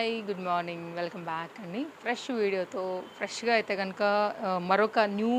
Hi good morning welcome back అండి fresh వీడియోతో ఫ్రెష్గా అయితే కనుక మరొక న్యూ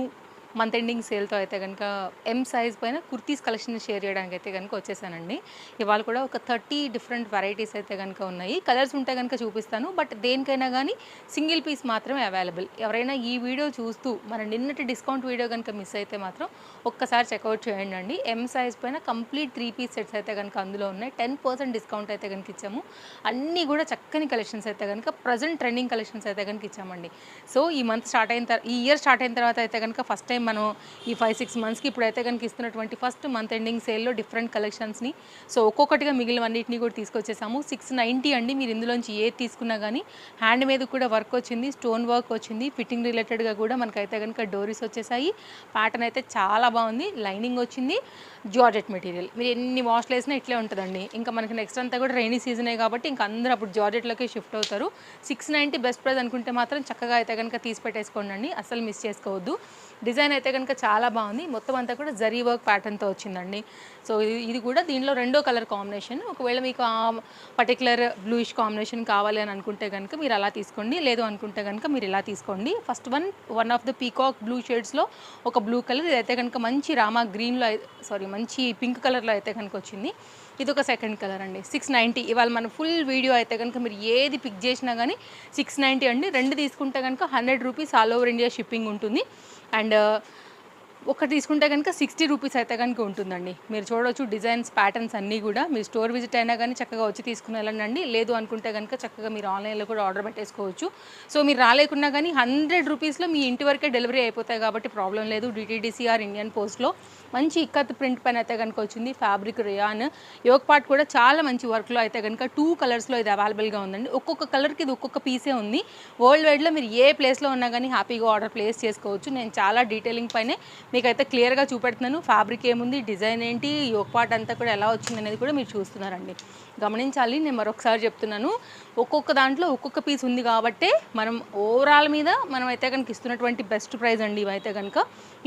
మంత్ ఎండింగ్ సేల్తో అయితే కనుక ఎం సైజ్ పైన కుర్తీస్ కలెక్షన్ షేర్ చేయడానికి అయితే కనుక వచ్చేసానండి. ఇవాళ కూడా ఒక 30 డిఫరెంట్ వెరైటీస్ అయితే కనుక ఉన్నాయి. కలర్స్ ఉంటే కనుక చూపిస్తాను, బట్ దేనికైనా కానీ సింగిల్ పీస్ మాత్రమే అవైలబుల్. ఎవరైనా ఈ వీడియో చూస్తూ మన నిన్నటి డిస్కౌంట్ వీడియో కనుక మిస్ అయితే మాత్రం ఒక్కసారి చెక్అవుట్ చేయండి అండి. ఎం సైజ్ పైన కంప్లీట్ 3 పీస్ సెట్స్ అయితే కనుక అందులో ఉన్నాయి. 10% డిస్కౌంట్ అయితే కనుక ఇచ్చాము. అన్నీ కూడా చక్కని కలెక్షన్స్ అయితే కనుక ప్రజెంట్ ట్రెండింగ్ కలెక్షన్స్ అయితే కనుక ఇచ్చామండి. సో ఈ మంత్ స్టార్ట్ అయిన ఈ ఇయర్ స్టార్ట్ అయిన తర్వాత అయితే కనుక ఫస్ట్ టైం మనం ఈ 5-6 మంత్స్కి ఇప్పుడైతే కనుక ఇస్తున్నటువంటి ఫస్ట్ మంత్ ఎండింగ్ సేల్లో డిఫరెంట్ కలెక్షన్స్ని సో ఒక్కొక్కటిగా మిగిలినవన్నిటిని కూడా తీసుకొచ్చేసాము. 690 అండి. మీరు ఇందులోంచి ఏది తీసుకున్నా కానీ హ్యాండ్ మీద కూడా వర్క్ వచ్చింది, స్టోన్ వర్క్ వచ్చింది, ఫిట్టింగ్ రిలేటెడ్గా కూడా మనకైతే కనుక డోరీస్ వచ్చేసాయి. ప్యాటర్న్ అయితే చాలా బాగుంది, లైనింగ్ వచ్చింది, జార్జెట్ మెటీరియల్. మీరు ఎన్ని వాష్లు వేసినా ఇట్లే ఉంటుందండి. ఇంకా మనకి నెక్స్ట్ అంతా కూడా రైనీ సీజనే కాబట్టి ఇంకా అందరూ అప్పుడు జార్జెట్లోకి షిఫ్ట్ అవుతారు. 690 బెస్ట్ ప్రైస్ అనుకుంటే మాత్రం చక్కగా అయితే కనుక తీసి పెట్టేసుకోండి, అసలు మిస్ చేసుకోవద్దు. డిజైన్ అయితే కనుక చాలా బాగుంది, మొత్తం అంతా కూడా జరీ వర్క్ ప్యాటర్న్తో వచ్చిందండి. సో ఇది కూడా దీనిలో రెండో కలర్ కాంబినేషన్. ఒకవేళ మీకు ఆ పర్టికులర్ బ్లూయిష్ కాంబినేషన్ కావాలి అని అనుకుంటే కనుక మీరు అలా తీసుకోండి, లేదు అనుకుంటే కనుక మీరు ఇలా తీసుకోండి. First one of the peacock blue షేడ్స్లో ఒక బ్లూ కలర్, ఇదైతే కనుక మంచి రామా గ్రీన్లో మంచి పింక్ కలర్లో అయితే కనుక వచ్చింది. ఇది ఒక సెకండ్ కలర్ అండి. 690. ఇవాళ మన ఫుల్ వీడియో అయితే కనుక మీరు ఏది పిక్ చేసినా కానీ 690 అండి. రెండు తీసుకుంటే కనుక 100 rupees all over India shipping ఉంటుంది. అండ్ ఒకటి తీసుకుంటే కనుక 60 రూపీస్ అయితే కనుక ఉంటుందండి. మీరు చూడవచ్చు డిజైన్స్ ప్యాటర్న్స్ అన్నీ కూడా. మీరు స్టోర్ విజిట్ అయినా కానీ చక్కగా వచ్చి తీసుకుని వెళ్ళండి, లేదు అనుకుంటే కనుక చక్కగా మీరు ఆన్లైన్లో కూడా ఆర్డర్ పెట్టేసుకోవచ్చు. సో మీరు రాలేకున్నా కానీ 100 రూపీస్లో మీ ఇంటి వరకే డెలివరీ అయిపోతాయి కాబట్టి ప్రాబ్లం లేదు. డిటీడీసీఆర్ ఇండియన్ పోస్ట్లో మంచి ఇక్కత్ ప్రింట్ పైన అయితే కనుక వచ్చింది. ఫ్యాబ్రిక్ రియాన్ యోక్ పార్ట్ కూడా చాలా మంచి వర్క్లో అయితే కనుక 2 కలర్స్లో ఇది అవైలబుల్గా ఉందండి. ఒక్కొక్క కలర్కి ఇది ఒక్కొక్క పీసే ఉంది. వరల్డ్ వైడ్లో మీరు ఏ ప్లేస్లో ఉన్నా కానీ హ్యాపీగా ఆర్డర్ ప్లేస్ చేసుకోవచ్చు. నేను చాలా డీటెయిలింగ్ పైనే మీకైతే క్లియర్గా చూపెడుతున్నాను. ఫ్యాబ్రిక్ ఏముంది, డిజైన్ ఏంటి, యోక్ పార్ట్ అంతా కూడా ఎలా వచ్చింది అనేది కూడా మీరు చూస్తున్నారండి. గమనించాలి, నేను మరొకసారి చెప్తున్నాను, ఒక్కొక్క దాంట్లో ఒక్కొక్క పీస్ ఉంది కాబట్టే మనం ఓవరాల్ మీద మనం అయితే కనుక ఇస్తున్నటువంటి బెస్ట్ ప్రైస్ అండి ఇవైతే కనుక.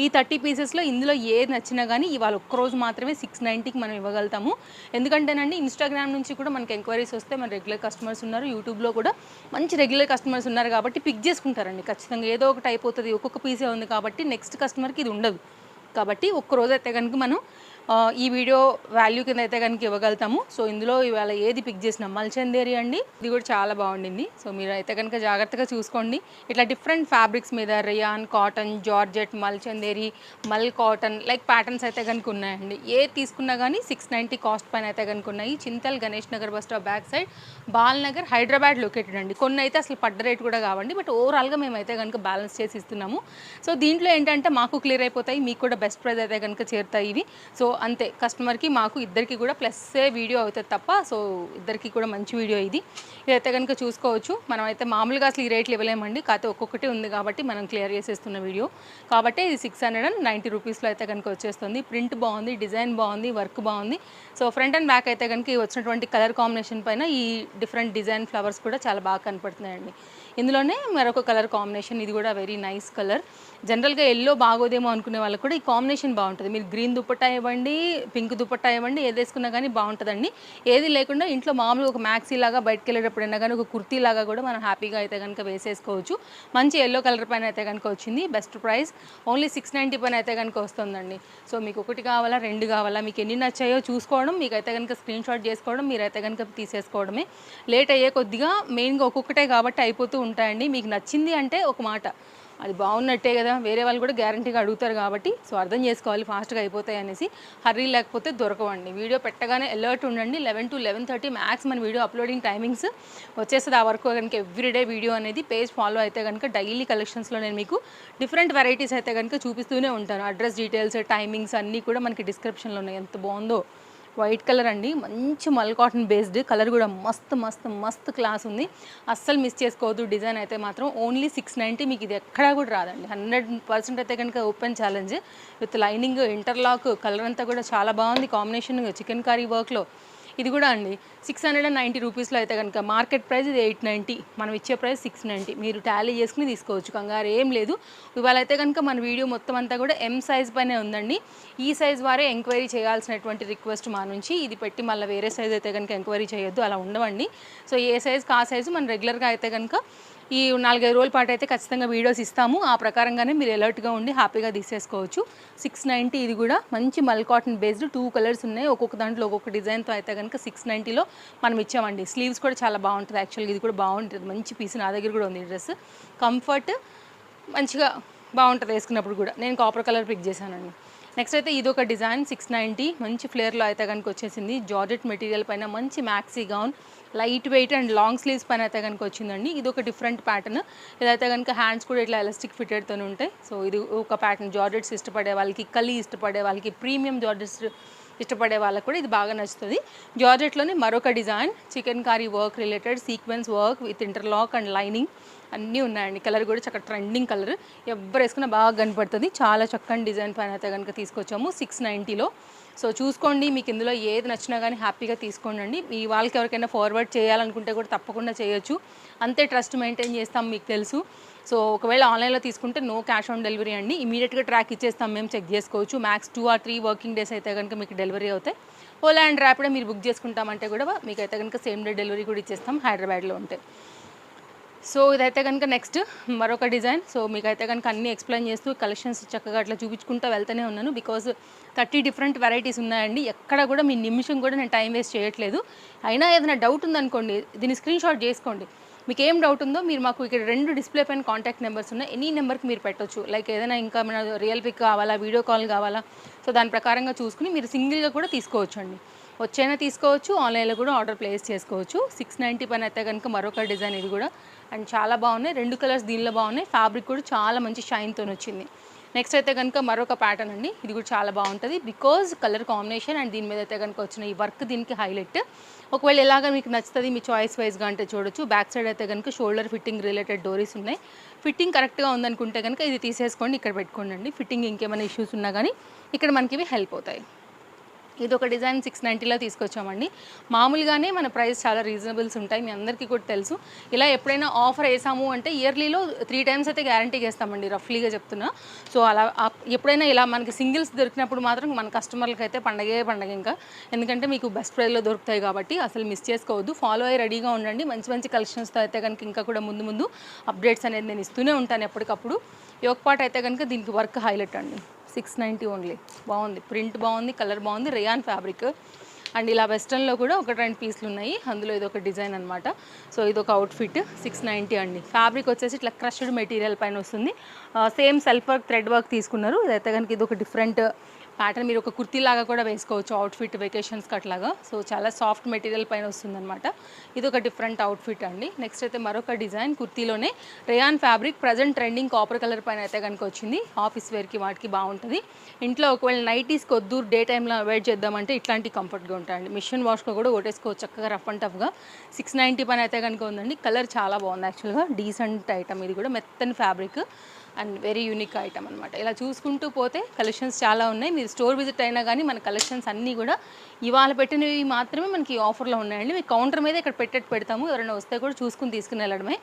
ఈ 30 పీసెస్లో ఇందులో ఏది నచ్చినా కానీ ఇవాళ ఒక్కరోజు మాత్రమే 690కి మనం ఇవ్వగలుగుతాము. ఎందుకంటేనండి ఇన్స్టాగ్రామ్ నుంచి కూడా మనకి ఎంక్వైరీస్ వస్తే మన రెగ్యులర్ కస్టమర్స్ ఉన్నారు, యూట్యూబ్లో కూడా మంచి రెగ్యులర్ కస్టమర్స్ ఉన్నారు కాబట్టి పిక్ చేసుకుంటారండి. ఖచ్చితంగా ఏదో ఒకటి అయిపోతుంది, ఒక్కొక్క పీసే ఉంది కాబట్టి నెక్స్ట్ కస్టమర్కి ఇది ఉండదు. కాబట్టి ఒక్కరోజు అయితే కనుక మనం ఈ వీడియో వాల్యూ కింద అయితే కనుక ఇవ్వగలుగుతాము. సో ఇందులో ఇవాళ ఏది పిక్ చేసిన మల్చందేరి అండి, ఇది కూడా చాలా బాగుండింది. సో మీరు అయితే కనుక జాగ్రత్తగా చూసుకోండి. ఇట్లా డిఫరెంట్ ఫ్యాబ్రిక్స్ మీద రియాన్, కాటన్, జార్జెట్, మల్చందేరి, మల్ కాటన్ లైక్ ప్యాటర్న్స్ అయితే కనుక ఉన్నాయండి. ఏది తీసుకున్నా కానీ 690 కాస్ట్ పైన అయితే కనుక ఉన్నాయి. Chintal Ganesh Nagar bus stop back side, Balnagar, Hyderabad located అండి. కొన్ని అయితే అసలు పడ్డ రేట్ కూడా కావండి, బట్ ఓవరాల్గా మేమైతే కనుక బ్యాలెన్స్ చేసి ఇస్తున్నాము. సో దీంట్లో ఏంటంటే మాకు క్లియర్ అయిపోతాయి, మీకు కూడా బెస్ట్ ప్రైస్ అయితే కనుక చేరుతాయి ఇవి. సో అంతే, కస్టమర్కి మాకు ఇద్దరికి కూడా ప్లస్సే వీడియో అవుతుంది తప్ప, సో ఇద్దరికి కూడా మంచి వీడియో ఇది. ఇదైతే కనుక చూసుకోవచ్చు. మనం అయితే మామూలుగా అసలు ఈ రేట్లు ఇవ్వలేమండి, కాకపోతే ఒక్కొక్కటి ఉంది కాబట్టి మనం క్లియర్ చేసేస్తున్న వీడియో కాబట్టి ఇది 690 రూపీస్లో అయితే కనుక వచ్చేస్తుంది. ప్రింట్ బాగుంది, డిజైన్ బాగుంది, వర్క్ బాగుంది. సో ఫ్రంట్ అండ్ బ్యాక్ అయితే కనుక వచ్చినటువంటి కలర్ కాంబినేషన్ పైన ఈ డిఫరెంట్ డిజైన్ ఫ్లవర్స్ కూడా చాలా బాగా కనపడుతున్నాయండి. ఇందులోనే మరొక కలర్ కాంబినేషన్, ఇది కూడా వెరీ నైస్ కలర్. జనరల్గా ఎల్లో బాగోదేమో అనుకునే వాళ్ళకి కూడా ఈ కాంబినేషన్ బాగుంటుంది. మీరు గ్రీన్ దుపట్టా ఇవ్వండి, పింక్ దుపట్టా ఇవ్వండి, ఏది వేసుకున్నా కానీ బాగుంటుందండి. ఏది లేకుండా ఇంట్లో మామూలుగా ఒక మ్యాక్సీ లాగా బయటకు వెళ్ళేటప్పుడైనా కానీ ఒక కుర్తీ లాగా కూడా మనం హ్యాపీగా అయితే కనుక వేసేసుకోవచ్చు. మంచి ఎల్లో కలర్ పైన అయితే కనుక వచ్చింది. బెస్ట్ ప్రైస్ ఓన్లీ 690 పైన అయితే కనుక వస్తుందండి. సో మీకు ఒకటి కావాలా, రెండు కావాలా, మీకు ఎన్ని నచ్చాయో చూసుకోవడం, మీకు అయితే కనుక స్క్రీన్ షాట్ చేసుకోవడం, మీరైతే కనుక తీసేసుకోవడమే. లేట్ అయ్యే కొద్దిగా మెయిన్గా ఒక్కొక్కటే కాబట్టి అయిపోతూ ఉంటాయండి. మీకు నచ్చింది అంటే ఒక మాట అది బాగున్నట్టే కదా, వేరే వాళ్ళు కూడా గ్యారంటీగా అడుగుతారు కాబట్టి సో అర్థం చేసుకోవాలి, ఫాస్ట్గా అయిపోతాయి అనేసి. హర్రీ లేకపోతే దొరకవండి. వీడియో పెట్టగానే అలర్ట్ ఉండండి. 11 to 11:30 మ్యాక్స్ మన వీడియో అప్లోడింగ్ టైమింగ్స్ వచ్చేస్తుంది. ఆ వరకు కనుక ఎవ్రీడే వీడియో అనేది పేజ్ ఫాలో అయితే కనుక డైలీ కలెక్షన్స్లో నేను మీకు డిఫరెంట్ వెరైటీస్ అయితే కనుక చూపిస్తూనే ఉంటాను. అడ్రస్ డీటెయిల్స్, టైమింగ్స్ అన్నీ కూడా మనకి డిస్క్రిప్షన్లో ఉన్నాయి. ఎంత బాగుందో, వైట్ కలర్ అండి, మంచి మల్ కాటన్ బేస్డ్ కలర్ కూడా మస్తు మస్తు మస్తు క్లాస్ ఉంది, అస్సలు మిస్ చేసుకోవద్దు. డిజైన్ అయితే మాత్రం ఓన్లీ 690, మీకు ఇది ఎక్కడా కూడా రాదండి. 100% అయితే కనుక open challenge with lining, interlock, colour అంతా కూడా చాలా బాగుంది. కాంబినేషన్ చికెన్ కర్రీ వర్క్లో ఇది కూడా అండి 690 రూపీస్లో అయితే కనుక మార్కెట్ ప్రైస్ ఇది 890, మనం ఇచ్చే ప్రైస్ 690. మీరు టాలీ చేసుకుని తీసుకోవచ్చు, కంగారు ఏం లేదు. ఇవాళ అయితే కనుక మన వీడియో మొత్తం అంతా కూడా ఎం సైజ్ పైనే ఉందండి. ఈ సైజ్ వారే ఎంక్వైరీ చేయాల్సినటువంటి రిక్వెస్ట్ మా నుంచి. ఇది పెట్టి మళ్ళీ వేరే సైజ్ అయితే కనుక ఎంక్వైరీ చేయొద్దు, అలా ఉండవండి. సో ఏ సైజ్కి ఆ సైజు మనం రెగ్యులర్గా అయితే కనుక ఈ 4-5 రోజుల పాటు అయితే ఖచ్చితంగా వీడియోస్ ఇస్తాము. ఆ ప్రకారంగానే మీరు అలర్ట్గా ఉండి హ్యాపీగా తీసేసుకోవచ్చు. 690 ఇది కూడా మంచి మల్ కాటన్ బేస్డ్ 2 కలర్స్ ఉన్నాయి. ఒక్కొక్క దాంట్లో ఒక్కొక్క డిజైన్తో అయితే కనుక 690లో మనం ఇచ్చామండి. స్లీవ్స్ కూడా చాలా బాగుంటుంది, యాక్చువల్గా ఇది కూడా బాగుంటుంది, మంచి పీస్. నా దగ్గర కూడా ఉంది డ్రెస్, కంఫర్ట్ మంచిగా బాగుంటుంది వేసుకున్నప్పుడు కూడా. నేను కాపర్ కలర్ పిక్ చేశానండి. నెక్స్ట్ అయితే ఇది ఒక డిజైన్ 690 మంచి ఫ్లేర్లో అయితే కనుక వచ్చేసింది. జార్జెట్ మెటీరియల్ పైన మంచి maxi gown, light weight and long sleeves పైన అయితే కనుక వచ్చిందండి. ఇది ఒక డిఫరెంట్ ప్యాటర్న్. ఇదైతే కనుక హ్యాండ్స్ కూడా ఇట్లా ఎలాస్టిక్ ఫిటెడ్తో ఉంటాయి. సో ఇది ఒక ప్యాటర్న్. జార్జెట్స్ ఇష్టపడే వాళ్ళకి, కలీ ఇష్టపడే వాళ్ళకి, ప్రీమియం జార్జెట్స్ ఇష్టపడే వాళ్ళకి కూడా ఇది బాగా నచ్చుతుంది. జార్జెట్లోనే మరొక design chikankari work related sequence work with interlock and lining అన్నీ ఉన్నాయండి. కలర్ కూడా చక్కగా ట్రెండింగ్ కలర్, ఎవరు వేసుకున్నా బాగా కనపడుతుంది. చాలా చక్కని డిజైన్ పైన అయితే కనుక తీసుకొచ్చాము 690లో. సో చూసుకోండి, మీకు ఇందులో ఏది నచ్చినా కానీ హ్యాపీగా తీసుకోండి. మీ వాళ్ళకి ఎవరికైనా ఫార్వర్డ్ చేయాలనుకుంటే కూడా తప్పకుండా చేయొచ్చు, అంతే ట్రస్ట్ మెయింటైన్ చేస్తాం మీకు తెలుసు. సో ఒకవేళ ఆన్లైన్లో తీసుకుంటే నో క్యాష్ ఆన్ డెలివరీ అండి, ఇమీడియట్గా ట్రాక్ ఇచ్చేస్తాం, మేము చెక్ చేసుకోవచ్చు. మ్యాక్స్ 2 or 3 వర్కింగ్ డేస్ అయితే కనుక మీకు డెలివరీ అవుతాయి. ఓలా అండ్ ర్యాపిడో మీరు బుక్ చేసుకుంటామంటే కూడా మీకు అయితే కనుక సేమ్ డే డెలివరీ కూడా ఇచ్చేస్తాం హైదరాబాద్లో ఉంటే. సో ఇదైతే కనుక నెక్స్ట్ మరొక డిజైన్. సో మీకైతే కనుక అన్నీ ఎక్స్ప్లెయిన్ చేస్తూ కలెక్షన్స్ చక్కగా అట్లా చూపించుకుంటూ వెళ్తూనే ఉన్నాను. బికాజ్ 30 డిఫరెంట్ వెరైటీస్ ఉన్నాయండి. ఎక్కడ కూడా మీ నిమిషం కూడా నేను టైం వేస్ట్ చేయట్లేదు. అయినా ఏదైనా డౌట్ ఉందనుకోండి, దీన్ని స్క్రీన్ షాట్ చేసుకోండి. మీకు ఏం డౌట్ ఉందో మీరు మాకు ఇక్కడ 2 డిస్ప్లే పైన కాంటాక్ట్ నెంబర్స్ ఉన్నాయి, ఎనీ నెంబర్కి మీరు పెట్టొచ్చు. లైక్ ఏదైనా ఇంకా మన రియల్ పిక్ కావాలా, వీడియో కాల్ కావాలా, సో దాని ప్రకారంగా చూసుకుని మీరు సింగిల్గా కూడా తీసుకోవచ్చు అండి. వచ్చైనా తీసుకోవచ్చు, ఆన్లైన్లో కూడా ఆర్డర్ ప్లేస్ చేసుకోవచ్చు. 690 పైన అయితే కనుక మరొక డిజైన్ ఇది కూడా, అండ్ చాలా బాగున్నాయి. 2 కలర్స్ దీనిలో బాగున్నాయి. ఫ్యాబ్రిక్ కూడా చాలా మంచి షైన్తో వచ్చింది. నెక్స్ట్ అయితే కనుక మరొక ప్యాటర్న్ అండి, ఇది కూడా చాలా బాగుంటుంది బికాజ్ కలర్ కాంబినేషన్ అండ్ దీని మీద అయితే కనుక వచ్చిన ఈ వర్క్ దీనికి హైలైట్. ఒకవేళ ఎలాగ మీకు నచ్చుతుంది మీ చాయిస్ వైజ్గా అంటే చూడొచ్చు. బ్యాక్ సైడ్ అయితే కనుక షోల్డర్ ఫిట్టింగ్ రిలేటెడ్ డోరీస్ ఉన్నాయి. ఫిట్టింగ్ కరెక్ట్గా ఉందనుకుంటే కనుక ఇది తీసేసుకోండి, ఇక్కడ పెట్టుకోండి అండి. ఫిట్టింగ్ ఇంకేమైనా ఇష్యూస్ ఉన్నా కానీ ఇక్కడ మనకి ఇవి హెల్ప్ అవుతాయి. ఇది ఒక డిజైన్ 690లో తీసుకొచ్చామండి. మామూలుగానే మన ప్రైస్ చాలా రీజనబుల్స్ ఉంటాయి, మీ అందరికీ కూడా తెలుసు. ఇలా ఎప్పుడైనా ఆఫర్ వేసాము అంటే ఇయర్లీలో 3 times అయితే గ్యారంటీగా వేస్తామండి, రఫ్లీగా చెప్తున్నా. సో అలా ఎప్పుడైనా ఇలా మనకి సింగిల్స్ దొరికినప్పుడు మాత్రం మన కస్టమర్లకి అయితే పండగే పండగ ఇంకా. ఎందుకంటే మీకు బెస్ట్ ప్రైస్లో దొరుకుతాయి కాబట్టి అసలు మిస్ చేసుకోవద్దు. ఫాలో అయ్యి రెడీగా ఉండండి. మంచి మంచి కలెక్షన్స్తో అయితే కనుక ఇంకా కూడా ముందు ముందు అప్డేట్స్ అనేది నేను ఇస్తూనే ఉంటాను ఎప్పటికప్పుడు. యోక్ పార్ట్ అయితే కనుక దీనికి వర్క్ హైలైట్ అండి. 690 ఓన్లీ. బాగుంది, ప్రింట్ బాగుంది, కలర్ బాగుంది, రేయాన్ ఫ్యాబ్రిక్. అండ్ ఇలా వెస్ట్రన్లో కూడా 1-2 పీసులు ఉన్నాయి, అందులో ఇది ఒక డిజైన్ అనమాట. సో ఇది ఒక అవుట్ఫిట్ 690 అండి. ఫ్యాబ్రిక్ వచ్చేసి ఇట్లా క్రష్డ్ మెటీరియల్ పైన వస్తుంది. Same self work thread work తీసుకున్నారు. ఇదైతే కనుక ఇది ఒక డిఫరెంట్ ప్యాటర్న్, మీరు ఒక కుర్తీ లాగా కూడా వేసుకోవచ్చు అవుట్ఫిట్ వెకేషన్స్కి అట్లాగా. సో చాలా సాఫ్ట్ మెటీరియల్ పైన వస్తుందన్నమాట. ఇది ఒక డిఫరెంట్ అవుట్ఫిట్ అండి. నెక్స్ట్ అయితే మరొక డిజైన్ కుర్తీలోనే rayon fabric, present trending copper colour పైన అయితే కనుక వచ్చింది. ఆఫీస్ వేర్కి వాటికి బాగుంటుంది. ఇంట్లో ఒకవేళ నైటీస్కి వద్దు డే టైంలో అవాయిడ్ చేద్దామంటే ఇట్లాంటి కంఫర్ట్గా ఉంటాయండి. మిషన్ వాష్లో కూడా కొట్టేసుకోవచ్చు చక్కగా రఫ్ అండ్ టఫ్గా. 690 పైన అయితే కనుక ఉందండి. కలర్ చాలా బాగుంది, యాక్చువల్గా డీసెంట్ ఐటమ్. ఇది కూడా మెత్తని fabric and very unique item అనమాట. ఇలా చూసుకుంటూ పోతే కలెక్షన్స్ చాలా ఉన్నాయి. మీరు స్టోర్ విజిట్ అయినా కానీ మన కలెక్షన్స్ అన్నీ కూడా ఇవాళ పెట్టినవి మాత్రమే మనకి ఆఫర్లో ఉన్నాయండి. మీకు కౌంటర్ మీద ఇక్కడ పెడతాము, ఎవరైనా వస్తే కూడా చూసుకుని తీసుకుని వెళ్ళడమే.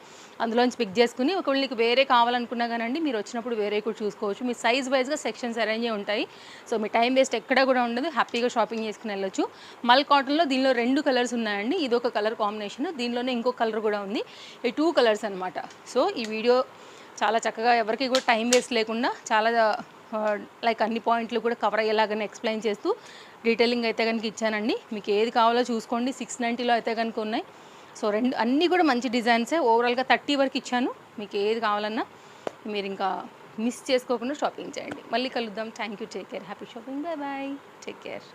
అందులోంచి పిక్ చేసుకుని ఒకవేళ మీకు వేరే కావాలనుకున్నా కానీ మీరు వచ్చినప్పుడు వేరే కూడా చూసుకోవచ్చు. మీ సైజ్ వైజ్గా సెక్షన్స్ అరేంజ్ ఉంటాయి. సో మీ టైం వేస్ట్ ఎక్కడ కూడా ఉండదు, హ్యాపీగా షాపింగ్ చేసుకుని వెళ్ళొచ్చు. మల్ కాటన్లో దీనిలో 2 కలర్స్ ఉన్నాయండి. ఇది ఒక కలర్ కాంబినేషన్, దీనిలోనే ఇంకో కలర్ కూడా ఉంది. ఈ 2 కలర్స్ అనమాట. సో ఈ వీడియో చాలా చక్కగా ఎవరికి కూడా టైం వేస్ట్ లేకుండా చాలా లైక్ అన్ని పాయింట్లు కూడా కవర్ అయ్యేలాగానే ఎక్స్ప్లెయిన్ చేస్తూ డీటెయిలింగ్ అయితే కనుక ఇచ్చానండి. మీకు ఏది కావాలో చూసుకోండి. 690లో అయితే కనుక ఉన్నాయి. సో అన్నీ కూడా మంచి డిజైన్సే. ఓవరాల్గా 30 వరకు ఇచ్చాను. మీకు ఏది కావాలన్నా మీరు ఇంకా మిస్ చేసుకోకుండా షాపింగ్ చేయండి. మళ్ళీ కలుద్దాం. Thank you, take care, happy shopping, bye bye, take care.